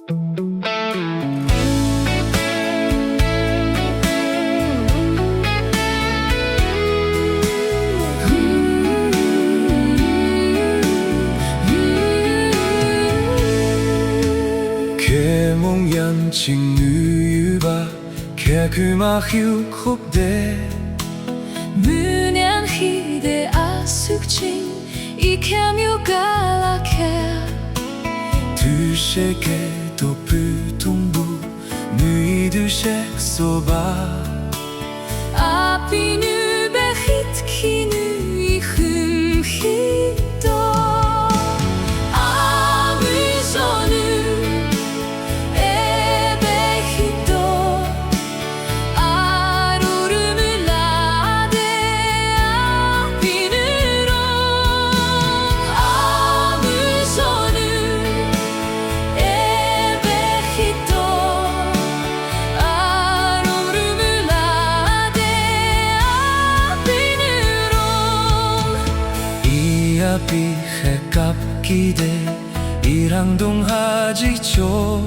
Chinh ngư ba kẻ cứ mà khiêu khúc đê Munen hide asukchin ikemyo galake Tu she ke to pu tumbu Nui du shek soba Api nu behit kinu ikhum hito Amuzonu Api hekap de irang dong haji cho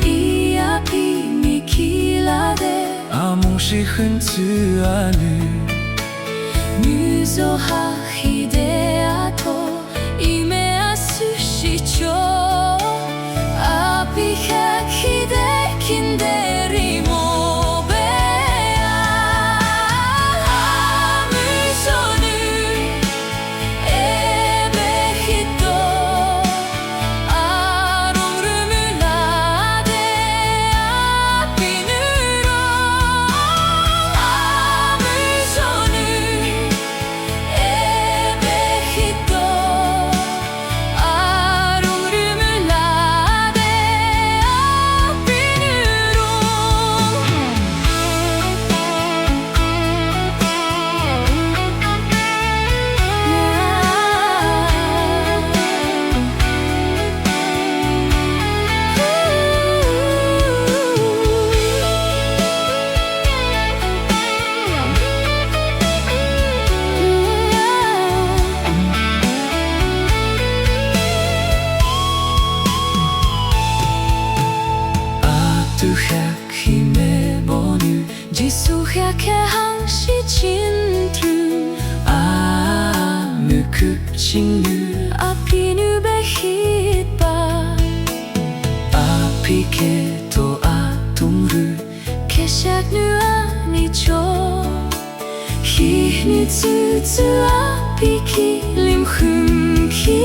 I api mikila de Among shi hun tu anu Muzo ha hide ato ime asushi cho Api hek hide kinderi mo Jisuhake hanshi chintru Nukup chingnu Api nu behit ba Api ke to atumru Keshak nu ani cho Hi nu tsu tsu api ki lim khum ki